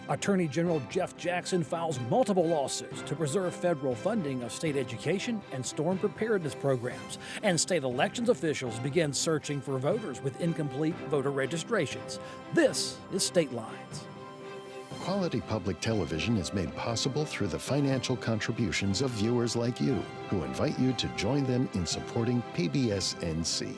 Attorney General Jeff Jackson files multiple lawsuits to preserve federal funding of state education and storm preparedness programs. And state elections officials begin searching for voters with incomplete voter registrations. This is State Lines. Quality public television is made possible through the financial contributions of viewers like you, who invite you to join them in supporting PBS-NC.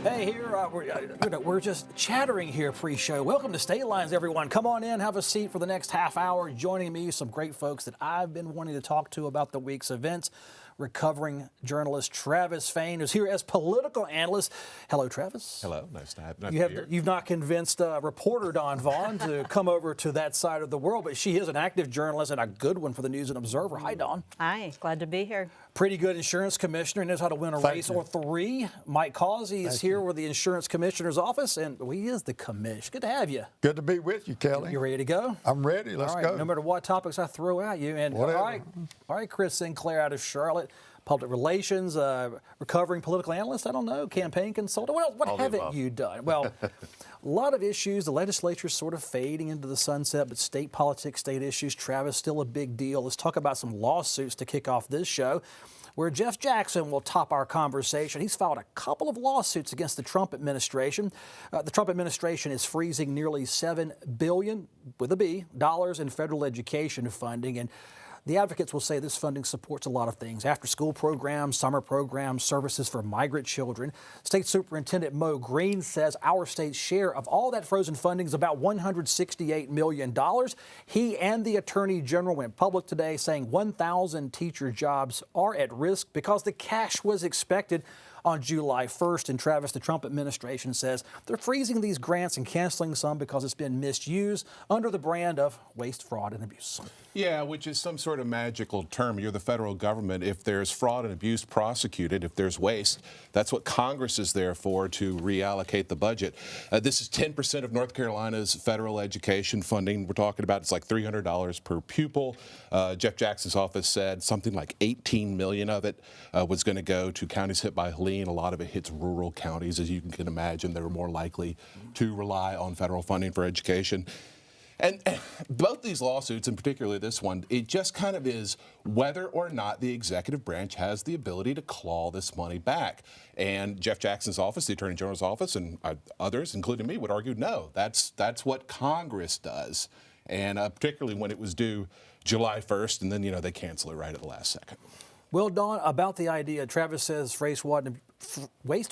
Hey, here we're just chattering here pre-show. Welcome to State Lines, everyone. Come on in, have a seat for the next half hour. Joining me, some great folks that I've been wanting to talk to about the week's events. Recovering journalist Travis Fain is here as political analyst. Hello, Travis. Hello, nice to be here. You've not convinced reporter Dawn Vaughan to come over to that side of the world, but she is an active journalist and a good one for the News and Observer. Hi, Dawn. Hi, glad to be here. Pretty good insurance commissioner, knows how to win a race or three. Mike Causey is here with the insurance commissioner's office, and he is the commish. Good to have you. Good to be with you, Kelly. You ready to go? I'm ready. Let's go. No matter what topics I throw at you. And whatever. All right, Chris Sinclair out of Charlotte. Public relations, recovering political analyst, I don't know, campaign consultant. What haven't you done? Well, a lot of issues. The legislature's sort of fading into the sunset, but state politics, state issues, Travis, still a big deal. Let's talk about some lawsuits to kick off this show, where Jeff Jackson will top our conversation. He's filed a couple of lawsuits against the Trump administration. The Trump administration is freezing nearly $7 billion, with a B, dollars in federal education funding. And the advocates will say this funding supports a lot of things: after-school programs, summer programs, services for migrant children. State Superintendent Mo Green says our state's share of all that frozen funding is about $168 million. He and the Attorney General went public today saying 1,000 teacher jobs are at risk because the cash was expected on July 1st. And Travis, the Trump administration says they're freezing these grants and canceling some because it's been misused under the brand of waste, fraud, and abuse. Yeah, which is some sort of magical term. You're the federal government. If there's fraud and abuse prosecuted, if there's waste, that's what Congress is there for, to reallocate the budget. This is 10% of North Carolina's federal education funding. We're talking about it's like $300 per pupil. Jeff Jackson's office said something like 18 million of it was going to go to counties hit by Helene. A lot of it hits rural counties, as you can imagine. They're more likely to rely on federal funding for education. And both these lawsuits, and particularly this one, it just kind of is whether or not the executive branch has the ability to claw this money back. And Jeff Jackson's office, the Attorney General's office, and others, including me, would argue no, that's what Congress does. And particularly when it was due July 1st, and then, they cancel it right at the last second. Well, Dawn, about the idea, Travis says waste,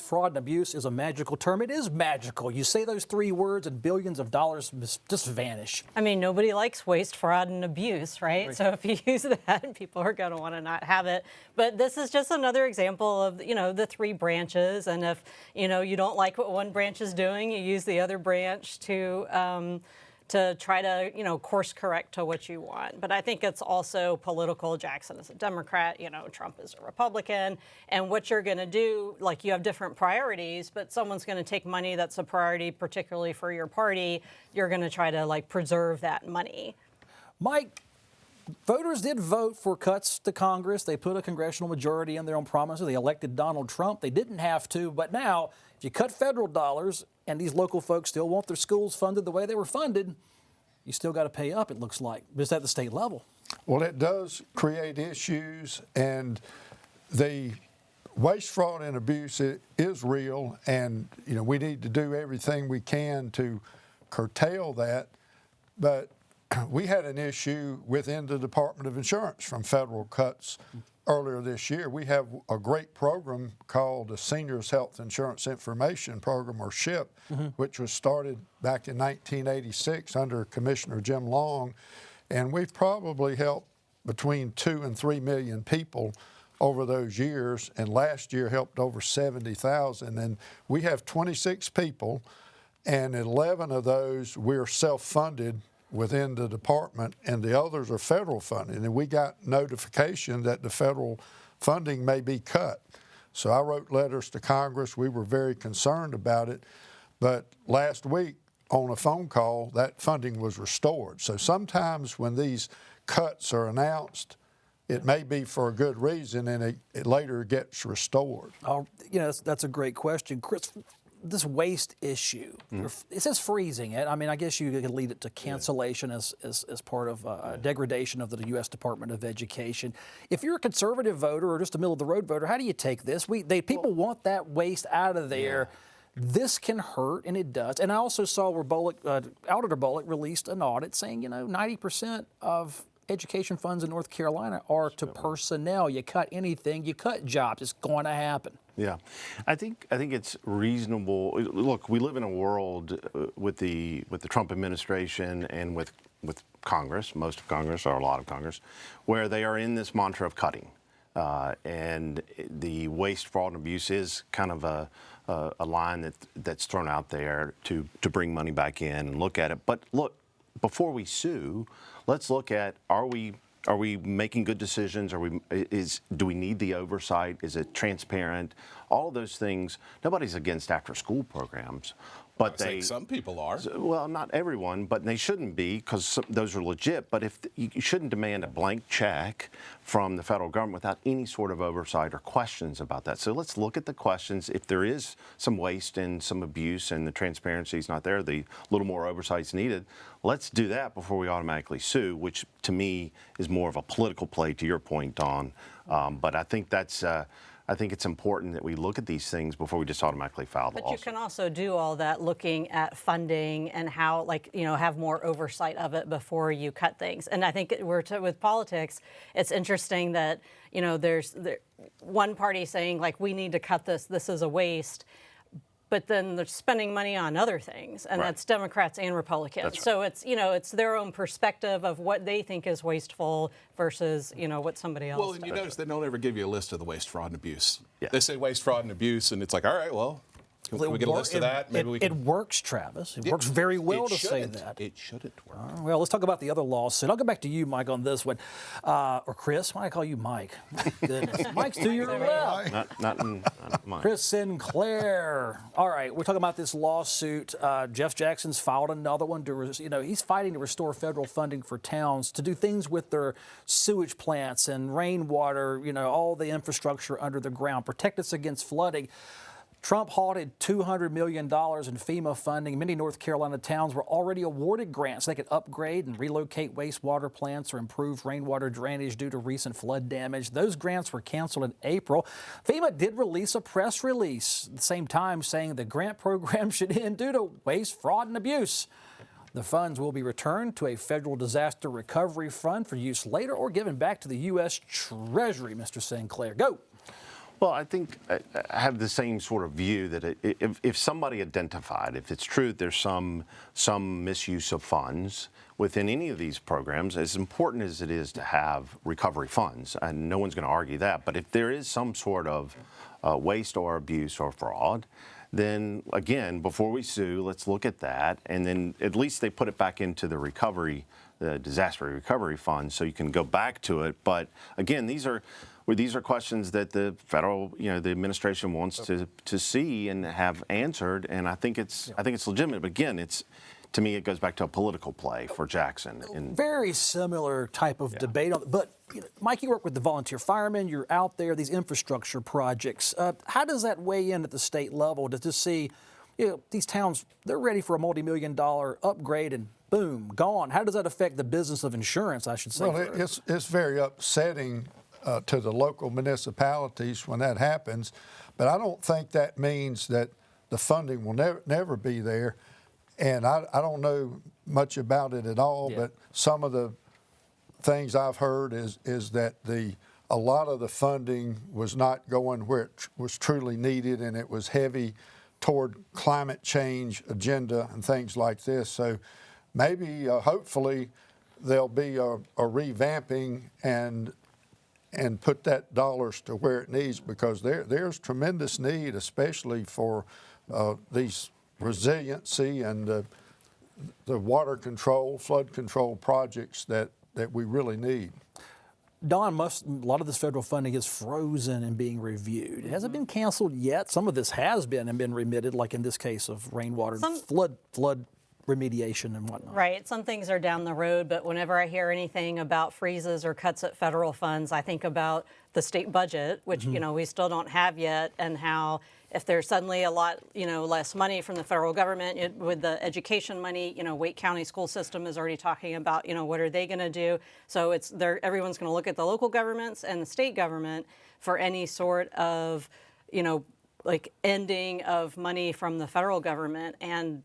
fraud, and abuse is a magical term. It is magical. You say those three words and billions of dollars just vanish. I mean, nobody likes waste, fraud, and abuse, right? So if you use that, people are going to want to not have it. But this is just another example of, the three branches. And if, you don't like what one branch is doing, you use the other branch to try to, course correct to what you want. But I think it's also political. Jackson is a Democrat, Trump is a Republican. And what you're going to do, you have different priorities, but someone's going to take money that's a priority, particularly for your party. You're going to try to, preserve that money. Mike, voters did vote for cuts to Congress. They put a congressional majority in there on promises. They elected Donald Trump. They didn't have to, but now, if you cut federal dollars and these local folks still want their schools funded the way they were funded, you still got to pay up, it looks like. But it's at the state level. Well, it does create issues, and the waste, fraud, and abuse is real, and we need to do everything we can to curtail that. But we had an issue within the Department of Insurance from federal cuts earlier this year. We have a great program called the Seniors Health Insurance Information Program, or SHIP, which was started back in 1986 under Commissioner Jim Long. And we've probably helped between 2 and 3 million people over those years, and last year helped over 70,000. And we have 26 people, and 11 of those we're self-funded within the department, and the others are federal funding. And we got notification that the federal funding may be cut. So I wrote letters to Congress. We were very concerned about it. But last week on a phone call, that funding was restored. So sometimes when these cuts are announced, it may be for a good reason, and it later gets restored. Oh, you know, that's a great question, Chris. This waste issue, it says freezing it. I mean, I guess you could lead it to cancellation as part of degradation of the U.S. Department of Education. If you're a conservative voter or just a middle-of-the-road voter, how do you take this? People want that waste out of there. Yeah. This can hurt, and it does. And I also saw where Auditor Bullock released an audit saying, 90% of education funds in North Carolina are to personnel. You cut anything, you cut jobs. It's going to happen. Yeah, I think it's reasonable. Look, we live in a world with the Trump administration and with Congress, most of Congress or a lot of Congress, where they are in this mantra of cutting, and the waste, fraud, and abuse is kind of a line that's thrown out there to bring money back in and look at it. But look, before we sue, let's look at are we making good decisions? Do we need the oversight? Is it transparent? All of those things. Nobody's against after-school programs, but some people are. Well, not everyone, but they shouldn't be because those are legit. But if you shouldn't demand a blank check from the federal government without any sort of oversight or questions about that. So let's look at the questions. If there is some waste and some abuse and the transparency is not there, the little more oversight is needed. Let's do that before we automatically sue, which to me is more of a political play. To your point, Dawn, but I think that's. I think it's important that we look at these things before we just automatically file the lawsuit. But you can also do all that looking at funding and how, have more oversight of it before you cut things. And I think with politics, it's interesting that, there's one party saying, we need to cut this, this is a waste. But then they're spending money on other things, and that's Democrats and Republicans. Right. So it's their own perspective of what they think is wasteful versus what somebody else. Well, and you notice they don't ever give you a list of the waste, fraud, and abuse. Yeah. They say waste, fraud, and abuse, and it's like, all right, well, can we get a list of that? Maybe we can. It works, Travis. It works very well to say that. It shouldn't work. Well, let's talk about the other lawsuit. I'll go back to you, Mike, on this one. Or Chris. Why do I call you Mike? My goodness. Mike's to your left. Not Mike. Chris Sinclair. All right, we're talking about this lawsuit. Jeff Jackson's filed another one. He's fighting to restore federal funding for towns to do things with their sewage plants and rainwater, all the infrastructure under the ground, protect us against flooding. Trump halted $200 million in FEMA funding. Many North Carolina towns were already awarded grants. They could upgrade and relocate wastewater plants or improve rainwater drainage due to recent flood damage. Those grants were canceled in April. FEMA did release a press release at the same time saying the grant program should end due to waste, fraud, and abuse. The funds will be returned to a federal disaster recovery fund for use later or given back to the U.S. Treasury. Mr. Sinclair, go. Well, I think I have the same sort of view that if somebody identified, if it's true that there's some misuse of funds within any of these programs, as important as it is to have recovery funds, and no one's going to argue that, but if there is some sort of waste or abuse or fraud, then again, before we sue, let's look at that, and then at least they put it back into the disaster recovery fund, so you can go back to it. But again, these are questions that the federal, the administration wants to see and have answered, and I think it's legitimate. But again, to me, it goes back to a political play for Jackson. Very similar type of debate. But Mike, you work with the volunteer firemen. You're out there, these infrastructure projects. How does that weigh in at the state level to see, these towns, they're ready for a multi-million-dollar upgrade and boom, gone. How does that affect the business of insurance, I should say? Well, it's very upsetting to the local municipalities when that happens, but I don't think that means that the funding will never be there. And I don't know much about it at all, but some of the things I've heard is that a lot of the funding was not going where it was truly needed, and it was heavy toward climate change agenda and things like this. So maybe, hopefully, there'll be a revamping and put that dollars to where it needs, because there's tremendous need, especially for these resiliency and the water control, flood control projects that we really need. Dawn, a lot of this federal funding is frozen and being reviewed. It hasn't been canceled yet. Some of this has been and been remitted, like in this case of rainwater flood remediation and whatnot. Right. Some things are down the road, but whenever I hear anything about freezes or cuts at federal funds, I think about the state budget, which, we still don't have yet, and how if there's suddenly a lot, less money from the federal government with the education money, Wake County school system is already talking about, what are they going to do? So everyone's going to look at the local governments and the state government for any sort of, like ending of money from the federal government. And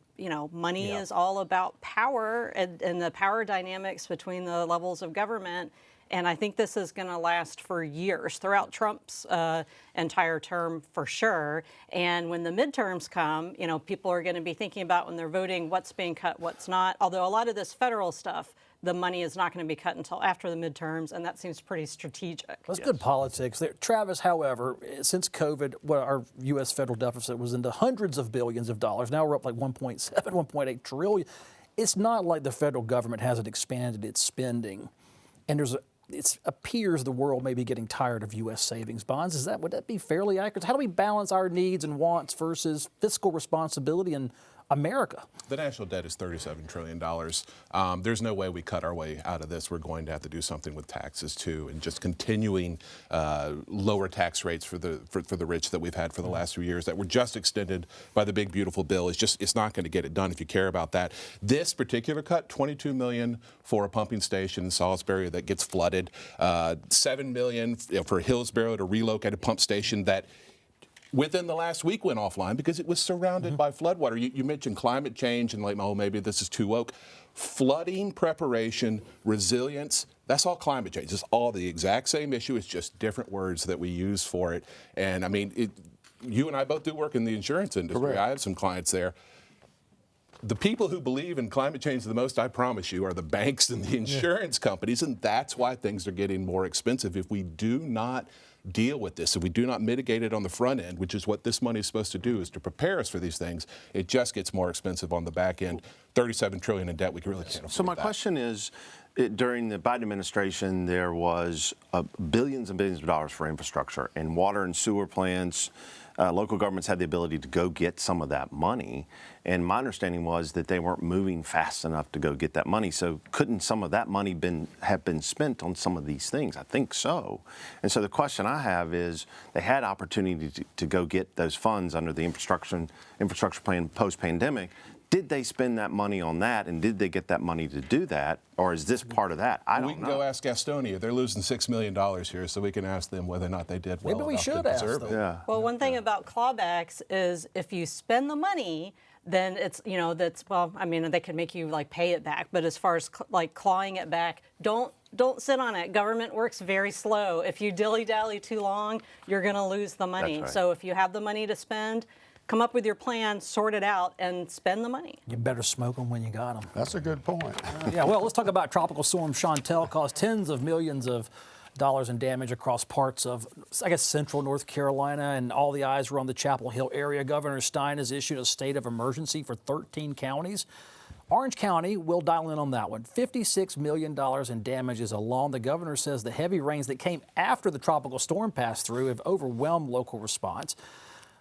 money is all about power and the power dynamics between the levels of government. And I think this is going to last for years, throughout Trump's entire term for sure. And when the midterms come, people are going to be thinking about when they're voting what's being cut, what's not. Although a lot of this federal stuff, the money is not going to be cut until after the midterms, and that seems pretty strategic. That's good politics there. Travis, however, since COVID, our U.S. federal deficit was into hundreds of billions of dollars. Now we're up like 1.7, 1.8 trillion. It's not like the federal government hasn't expanded its spending, and it appears the world may be getting tired of U.S. savings bonds. Would that be fairly accurate? How do we balance our needs and wants versus fiscal responsibility in America? The national debt is $37 trillion. There's no way we cut our way out of this. We're going to have to do something with taxes too, and just continuing lower tax rates for the rich that we've had for the last few years that were just extended by the big beautiful bill. It's not going to get it done if you care about that. This particular cut, $22 million for a pumping station in Salisbury that gets flooded, $7 million for Hillsborough to relocate a pump station that within the last week went offline because it was surrounded by floodwater. You mentioned climate change and maybe this is too woke. Flooding preparation, resilience, that's all climate change. It's all the exact same issue. It's just different words that we use for it. And I mean, you and I both do work in the insurance industry. Correct. I have some clients there. The people who believe in climate change the most, I promise you, are the banks and the insurance companies. And that's why things are getting more expensive. If we do not deal with this, if we do not mitigate it on the front end, which is what this money is supposed to do, is to prepare us for these things, it just gets more expensive on the back end. $37 trillion in debt, we really can't afford So my that. question is, during the Biden administration, there was billions and billions of dollars for infrastructure and water and sewer plants. Local governments had the ability to go get some of that money. And my understanding was that they weren't moving fast enough to go get that money. So couldn't some of that money have been spent on some of these things? I think so. And so the question I have is, they had opportunity to go get those funds under the infrastructure plan post-pandemic. Did they spend that money on that, and did they get that money to do that, or is this part of that? I don't know. We can go ask Gastonia. They're losing $6 million here, so we can ask them whether or not they did well. Maybe we enough to should ask deserve them. it. Yeah. Well, one thing about clawbacks is if you spend the money, then it's, they could make you pay it back. But as far as clawing it back, don't sit on it. Government works very slow. If you dilly-dally too long, you're going to lose the money. That's right. So if you have the money to spend, come up with your plan, sort it out, and spend the money. You better smoke them when you got them. That's a good point. Yeah, well, let's talk about Tropical Storm Chantal. Caused tens of millions of dollars in damage across parts of, central North Carolina, and all the eyes were on the Chapel Hill area. Governor Stein has issued a state of emergency for 13 counties. Orange County will dial in on that one. $56 million in damages alone. The governor says the heavy rains that came after the tropical storm passed through have overwhelmed local response.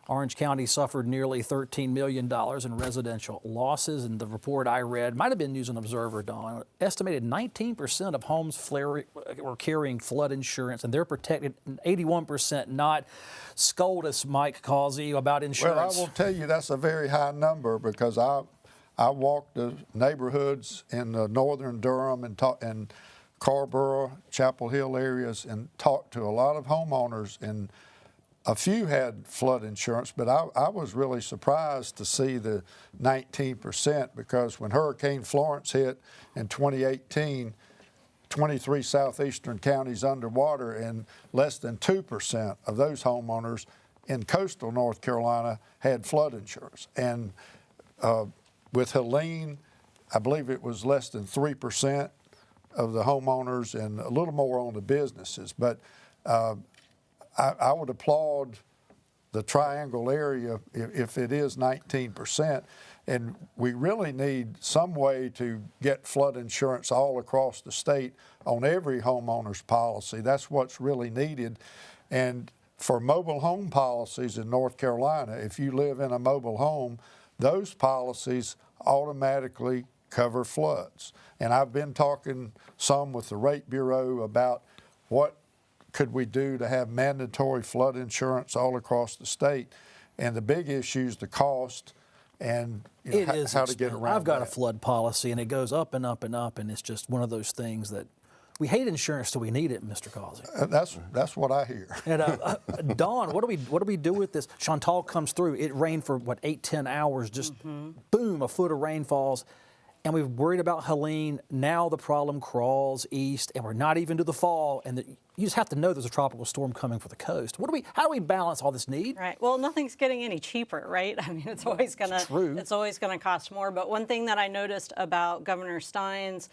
Orange County suffered nearly $13 million in residential losses, and the report I read might have been News and Observer, Dawn. Estimated 19% of homes were carrying flood insurance, and they're protected, 81% not. Scold us, Mike Causey, about insurance. Well, I will tell you that's a very high number, because I walked the neighborhoods in northern Durham and Carrboro, Chapel Hill areas, and talked to a lot of homeowners, and a few had flood insurance, but I was really surprised to see the 19%, because when Hurricane Florence hit in 2018, 23 southeastern counties underwater, and less than 2% of those homeowners in coastal North Carolina had flood insurance. And with Helene, I believe it was less than 3% of the homeowners, and a little more on the businesses. But I would applaud the Triangle area if it is 19%. And we really need some way to get flood insurance all across the state on every homeowner's policy. That's what's really needed. And for mobile home policies in North Carolina, if you live in a mobile home, those policies automatically cover floods. And I've been talking some with the Rate Bureau about what could we do to have mandatory flood insurance all across the state. And the big issue is the cost and how to get around I've got that. a flood policy, and it goes up and up and up, and it's just one of those things that we hate insurance till we need it, Mr. Causey. That's what I hear. And Dawn, what do we do with this? Chantal comes through. It rained for 8-10 hours. Just boom, a foot of rain falls. And we've worried about Helene. Now the problem crawls east, and we're not even to the fall. And you just have to know there's a tropical storm coming for the coast. How do we balance all this need? Right. Well, nothing's getting any cheaper, right? I mean, it's always gonna cost more. But one thing that I noticed about Governor Stein's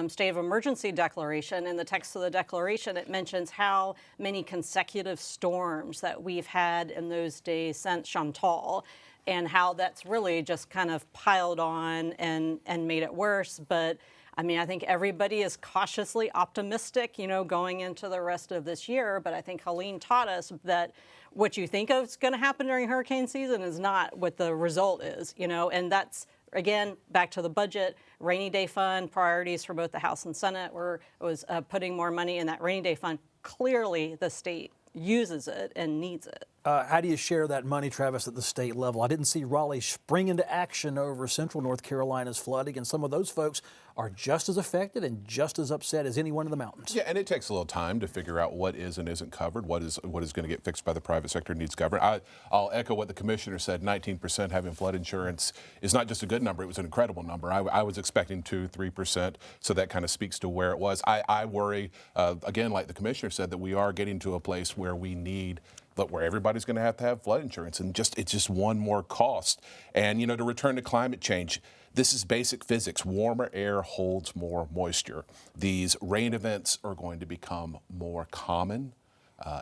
state of emergency declaration, in the text of the declaration, it mentions how many consecutive storms that we've had in those days since Chantal, and how that's really just kind of piled on and made it worse. But I mean, I think everybody is cautiously optimistic, going into the rest of this year. But I think Helene taught us that what you think is going to happen during hurricane season is not what the result is, and that's, again, back to the budget, rainy day fund, priorities for both the House and Senate was putting more money in that rainy day fund. Clearly, the state uses it and needs it. How do you share that money, Travis, at the state level? I didn't see Raleigh spring into action over central North Carolina's flooding, and some of those folks are just as affected and just as upset as anyone in the mountains. Yeah, and it takes a little time to figure out what is and isn't covered, what is going to get fixed by the private sector needs government. I'll echo what the commissioner said. 19% having flood insurance is not just a good number; it was an incredible number. I was expecting 2-3%, so that kind of speaks to where it was. I worry, again, like the commissioner said, that we are getting to a place where we need. But where everybody's going to have flood insurance, and it's just one more cost. And to return to climate change, this is basic physics. Warmer air holds more moisture. These rain events are going to become more common,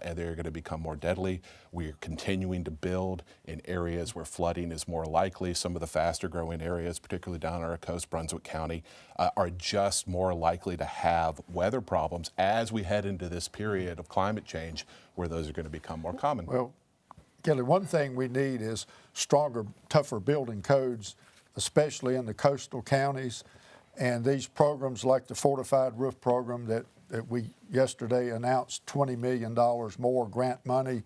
and they're going to become more deadly. We're continuing to build in areas where flooding is more likely. Some of the faster growing areas, particularly down our coast, Brunswick County, are just more likely to have weather problems as we head into this period of climate change, where those are going to become more common. Well, Kelly, one thing we need is stronger, tougher building codes, especially in the coastal counties. And these programs like the Fortified Roof Program that we yesterday announced $20 million more grant money.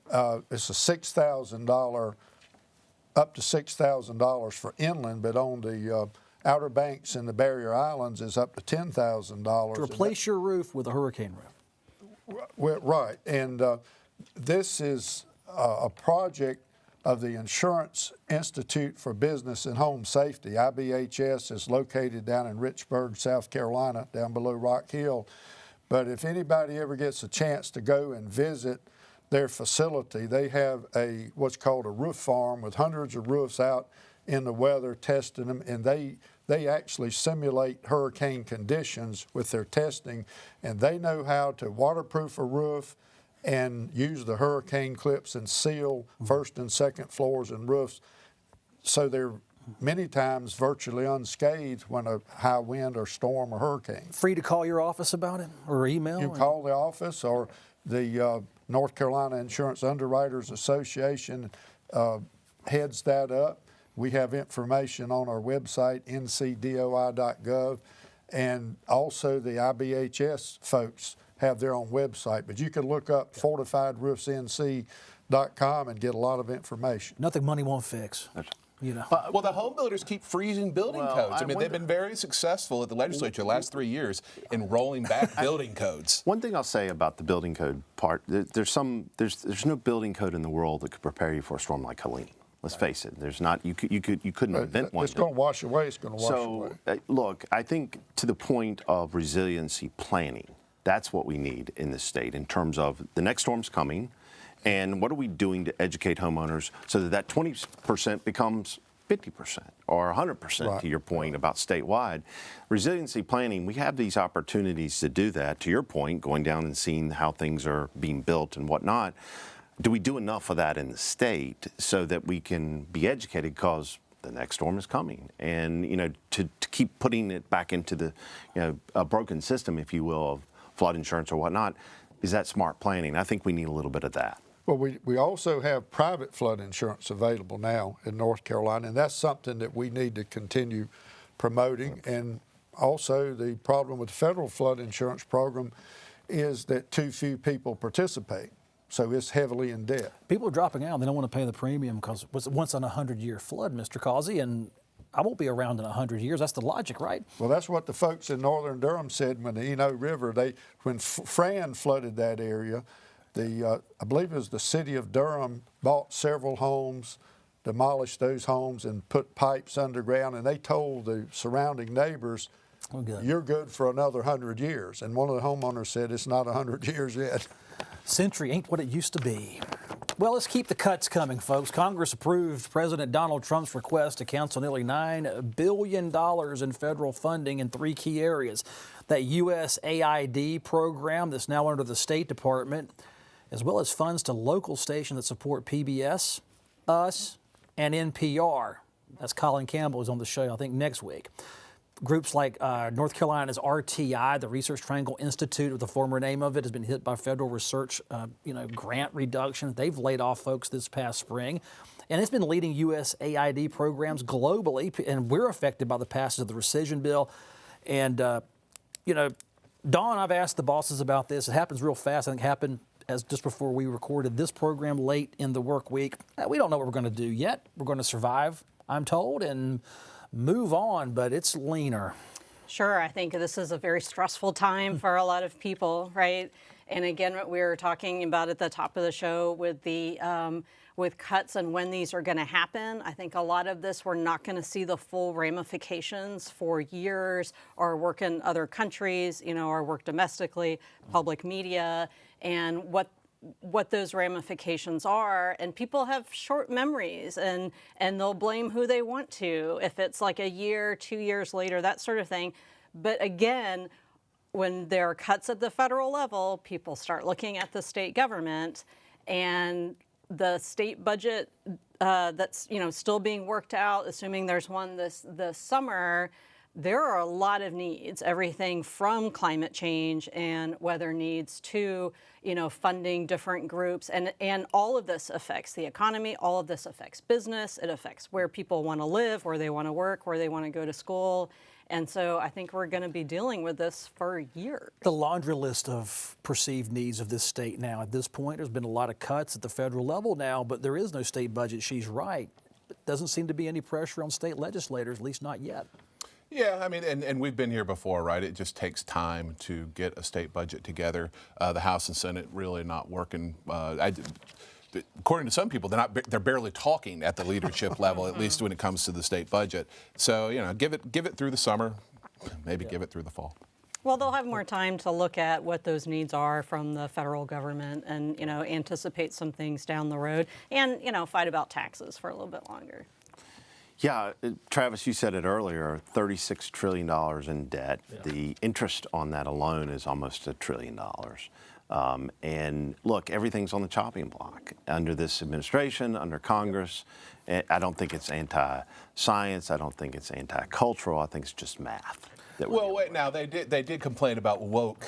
It's a $6,000, up to $6,000 for inland, but on the Outer Banks and the Barrier Islands is up to $10,000. To replace your roof with a hurricane roof. Well, right, and this is a project of the Insurance Institute for Business and Home Safety. IBHS is located down in Richburg, South Carolina, down below Rock Hill. But if anybody ever gets a chance to go and visit their facility, they have what's called a roof farm with hundreds of roofs out in the weather, testing them, and they actually simulate hurricane conditions with their testing, and they know how to waterproof a roof and use the hurricane clips and seal first and second floors and roofs, so they're many times virtually unscathed when a high wind or storm or hurricane. Free to call your office about it or email? You call the office, or the North Carolina Insurance Underwriters Association heads that up. We have information on our website, ncdoi.gov, and also the IBHS folks have their own website. But you can look up fortifiedroofsnc.com and get a lot of information. Nothing money won't fix. Well, the home builders keep freezing building codes. I mean, they've been very successful at the legislature the last 3 years in rolling back building codes. One thing I'll say about the building code part, there's no building code in the world that could prepare you for a storm like Helene. Let's face it. There's not. You couldn't invent one. It's going to wash away. It's going to wash away. Look, I think to the point of resiliency planning, that's what we need in this state in terms of the next storm's coming, and what are we doing to educate homeowners so that 20% becomes 50% or 100%, right, to your point about statewide. Resiliency planning, we have these opportunities to do that. To your point, going down and seeing how things are being built and whatnot. Do we do enough of that in the state so that we can be educated, because the next storm is coming? And, to keep putting it back into the, a broken system, if you will, of flood insurance or whatnot, is that smart planning? I think we need a little bit of that. Well, we also have private flood insurance available now in North Carolina, and that's something that we need to continue promoting. And also the problem with the federal flood insurance program is that too few people participate. So it's heavily in debt. People are dropping out. They don't want to pay the premium because it's once in a 100-year flood, Mr. Causey, and I won't be around in 100 years. That's the logic, right? Well, that's what the folks in northern Durham said when the Eno River, when Fran flooded that area, I believe it was the city of Durham bought several homes, demolished those homes, and put pipes underground, and they told the surrounding neighbors, you're good for another 100 years. And one of the homeowners said, it's not 100 years yet. Century ain't what it used to be. Well, let's keep the cuts coming, folks. Congress approved President Donald Trump's request to cancel nearly $9 billion in federal funding in 3 key areas. That USAID program that's now under the State Department, as well as funds to local stations that support PBS, us, and NPR. That's Colin Campbell, who's on the show, I think, next week. Groups like North Carolina's RTI, the Research Triangle Institute, with the former name of it, has been hit by federal research, grant reduction. They've laid off folks this past spring. And it's been leading USAID programs globally, and we're affected by the passage of the rescission bill. And, Dawn, I've asked the bosses about this. It happens real fast. I think it happened as just before we recorded this program late in the work week. We don't know what we're going to do yet. We're going to survive, I'm told, and move on, but it's leaner. Sure, I think this is a very stressful time for a lot of people, right? And again, what we were talking about at the top of the show with the with cuts and when these are going to happen, I think a lot of this we're not going to see the full ramifications for years. Our work in other countries, our work domestically, public media, and what those ramifications are. And people have short memories, and they'll blame who they want to if it's like a year, 2 years later, that sort of thing. But again, when there are cuts at the federal level, people start looking at the state government, and the state budget that's still being worked out, assuming there's one this summer. There are a lot of needs, everything from climate change and weather needs to, funding different groups. And all of this affects the economy. All of this affects business. It affects where people want to live, where they want to work, where they want to go to school. And so I think we're going to be dealing with this for years. The laundry list of perceived needs of this state now at this point, there's been a lot of cuts at the federal level now, but there is no state budget. She's right. It doesn't seem to be any pressure on state legislators, at least not yet. Yeah, I mean, and we've been here before, right? It just takes time to get a state budget together. The House and Senate really not working. According to some people, they're barely talking at the leadership level, at least when it comes to the state budget. So, give it through the summer, maybe give it through the fall. Well, they'll have more time to look at what those needs are from the federal government and, anticipate some things down the road and, fight about taxes for a little bit longer. Yeah, Travis, you said it earlier, $36 trillion in debt. Yeah. The interest on that alone is almost $1 trillion. And look, everything's on the chopping block under this administration, under Congress. I don't think it's anti-science. I don't think it's anti-cultural. I think it's just math. Well, wait, now they did complain about woke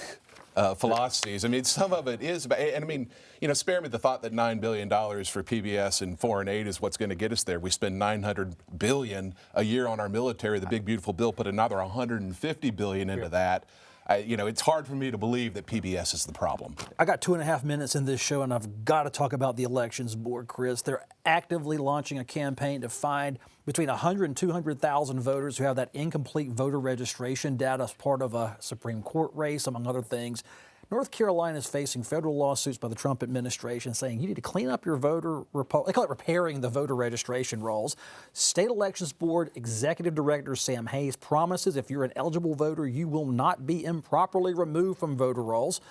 philosophies. I mean, some of it is, and I mean, spare me the thought that $9 billion for PBS and foreign aid is what's going to get us there. We spend $900 billion a year on our military. The big beautiful bill put another $150 billion into that. It's hard for me to believe that PBS is the problem. I got 2.5 minutes in this show, and I've got to talk about the Elections Board, Chris. They're actively launching a campaign to find between 100 and 200,000 voters who have that incomplete voter registration data as part of a Supreme Court race, among other things. North Carolina is facing federal lawsuits by the Trump administration saying you need to clean up your they call it repairing the voter registration rolls. State Elections Board Executive Director Sam Hayes promises if you're an eligible voter, you will not be improperly removed from voter rolls.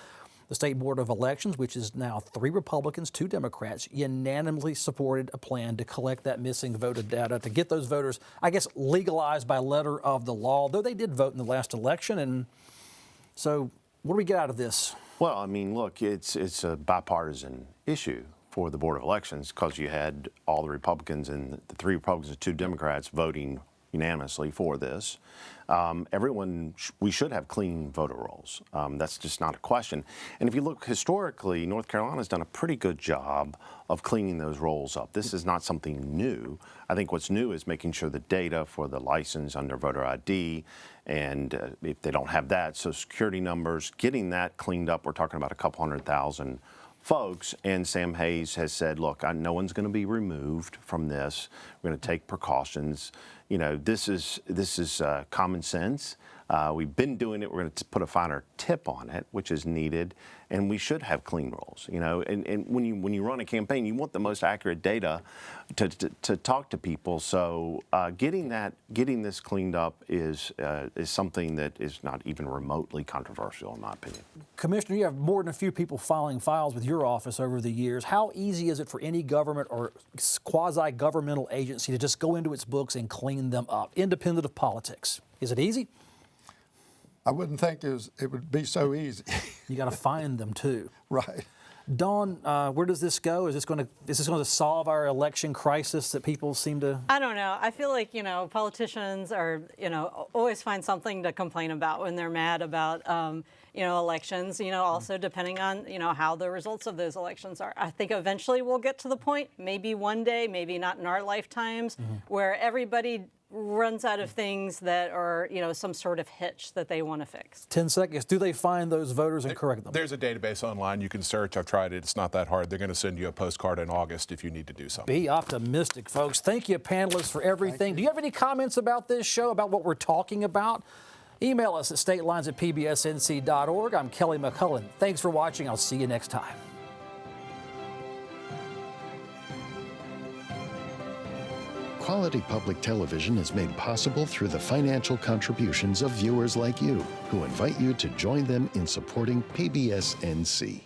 The State Board of Elections, which is now 3 Republicans, 2 Democrats, unanimously supported a plan to collect that missing voter data to get those voters, I guess, legalized by letter of the law, though they did vote in the last election. And so what do we get out of this? Well, I mean, look, it's a bipartisan issue for the Board of Elections because you had all the Republicans and the 3 Republicans and 2 Democrats voting unanimously for this. We should have clean voter rolls. That's just not a question. And if you look historically, North Carolina's done a pretty good job of cleaning those rolls up. This is not something new. I think what's new is making sure the data for the license under voter ID, and if they don't have that, Social Security numbers, getting that cleaned up. We're talking about a couple 100,000 folks, and Sam Hayes has said, look, no one's going to be removed from this. We're going to take precautions. You know, this is common sense. We've been doing it. We're going to put a finer tip on it, which is needed, and we should have clean rolls. You know, and when you run a campaign, you want the most accurate data to talk to people. So getting this cleaned up is something that is not even remotely controversial, in my opinion. Commissioner, you have more than a few people filing files with your office over the years. How easy is it for any government or quasi-governmental agency to just go into its books and clean them up, independent of politics? Is it easy? I wouldn't think it would be so easy. You got to find them too. Right. Dawn, where does this go? Is this going to solve our election crisis that people seem to? I don't know. I feel like, politicians are, always find something to complain about when they're mad about, elections, also depending on, how the results of those elections are. I think eventually we'll get to the point, maybe one day, maybe not in our lifetimes, where everybody runs out of things that are, some sort of hitch that they want to fix. 10 seconds. Do they find those voters and correct them? There's a database online you can search. I've tried it. It's not that hard. They're going to send you a postcard in August if you need to do something. Be optimistic, folks. Thank you, panelists, for everything. Do you have any comments about this show, about what we're talking about? Email us at statelines@pbsnc.org. I'm Kelly McCullen. Thanks for watching. I'll see you next time. Quality public television is made possible through the financial contributions of viewers like you, who invite you to join them in supporting PBS NC.